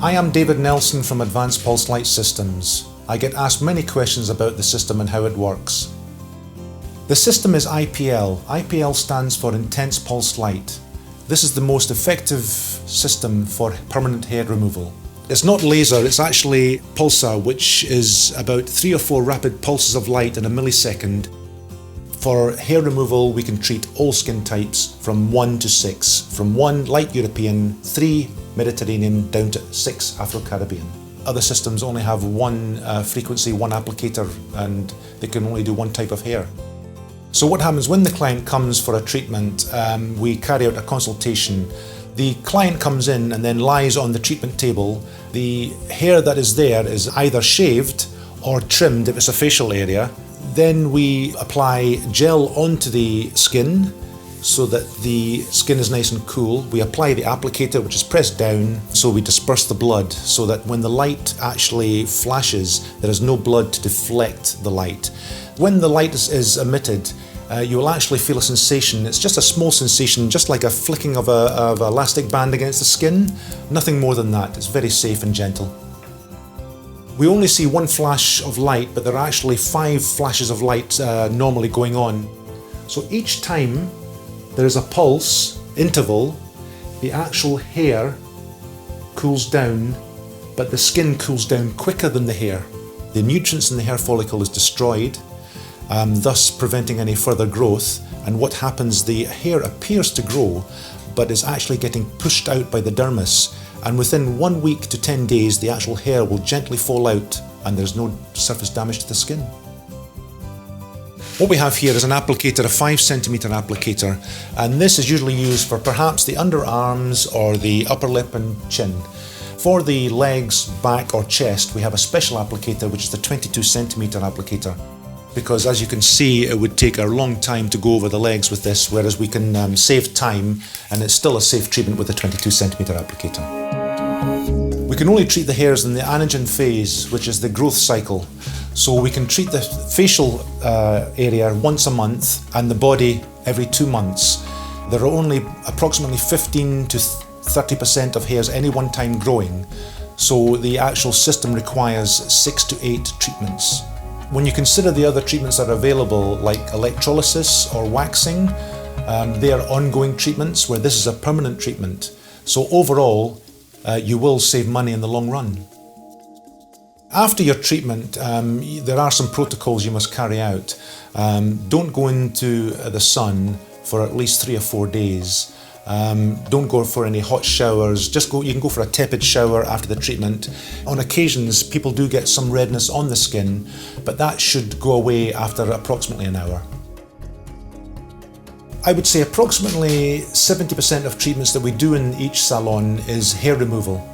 I am David Nelson from Advanced Pulse Light Systems. I get asked many questions about the system and how it works. The system is IPL. IPL stands for Intense Pulse Light. This is the most effective system for permanent hair removal. It's not laser, it's actually pulsar, which is about 3 or 4 rapid pulses of light in a millisecond. For hair removal, we can treat all skin types from 1 to 6. From 1 light European, 3 Mediterranean, down to 6 Afro-Caribbean. Other systems only have 1 frequency, 1 applicator, and they can only do 1 type of hair. So what happens when the client comes for a treatment, we carry out a consultation. The client comes in and then lies on the treatment table. The hair that is there is either shaved or trimmed if it's a facial area. Then we apply gel onto the skin so that the skin is nice and cool. We apply the applicator, which is pressed down, so we disperse the blood so that when the light actually flashes, there is no blood to deflect the light. When the light is emitted, you will actually feel a sensation. It's just a small sensation, just like a flicking of an elastic band against the skin. Nothing more than that. It's very safe and gentle. We only see 1 flash of light, but there are actually 5 flashes of light normally going on. So each time there is a pulse interval, the actual hair cools down, but the skin cools down quicker than the hair. The nutrients in the hair follicle is destroyed, thus preventing any further growth. And what happens, the hair appears to grow, but is actually getting pushed out by the dermis. And within 1 week to 10 days, the actual hair will gently fall out and there's no surface damage to the skin. What we have here is an applicator, a 5 centimeter applicator, and this is usually used for perhaps the underarms or the upper lip and chin. For the legs, back or chest, we have a special applicator, which is the 22 centimeter applicator. Because as you can see, it would take a long time to go over the legs with this, whereas we can save time, and it's still a safe treatment with the 22 centimeter applicator. We can only treat the hairs in the anagen phase, which is the growth cycle. So we can treat the facial area once a month and the body every 2 months. There are only approximately 15 to 30% of hairs any one time growing, so the actual system requires 6 to 8 treatments. When you consider the other treatments that are available, like electrolysis or waxing, they are ongoing treatments where this is a permanent treatment. So overall, you will save money in the long run. After your treatment, there are some protocols you must carry out. Don't go into the sun for at least 3 or 4 days. Don't go for any hot showers. You can go for a tepid shower after the treatment. On occasions, people do get some redness on the skin, but that should go away after approximately an hour. I would say approximately 70% of treatments that we do in each salon is hair removal.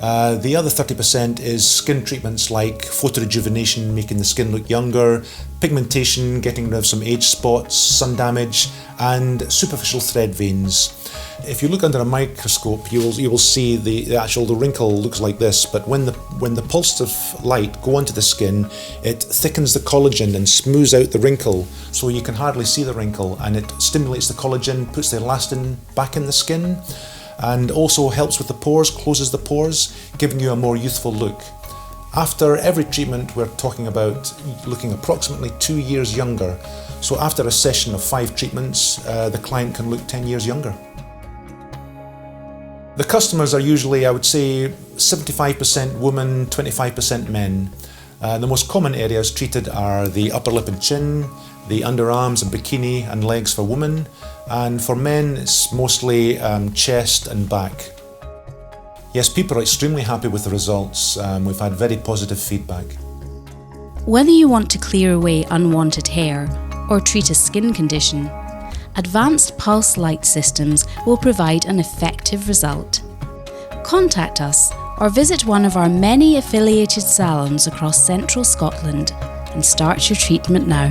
The other 30% is skin treatments like photorejuvenation, making the skin look younger, pigmentation, getting rid of some age spots, sun damage, and superficial thread veins. If you look under a microscope, you will see the wrinkle looks like this, but when the pulses of light go onto the skin, it thickens the collagen and smooths out the wrinkle, so you can hardly see the wrinkle, and it stimulates the collagen, puts the elastin back in the skin, and also helps with the pores, closes the pores, giving you a more youthful look. After every treatment, we're talking about looking approximately 2 years younger. So after a session of 5 treatments, the client can look 10 years younger. The customers are usually, I would say, 75% women, 25% men. The most common areas treated are the upper lip and chin, the underarms and bikini and legs for women, and for men it's mostly chest and back. Yes, people are extremely happy with the results. We've had very positive feedback. Whether you want to clear away unwanted hair or treat a skin condition, Advanced Pulse Light Systems will provide an effective result. Contact us or visit one of our many affiliated salons across central Scotland and start your treatment now.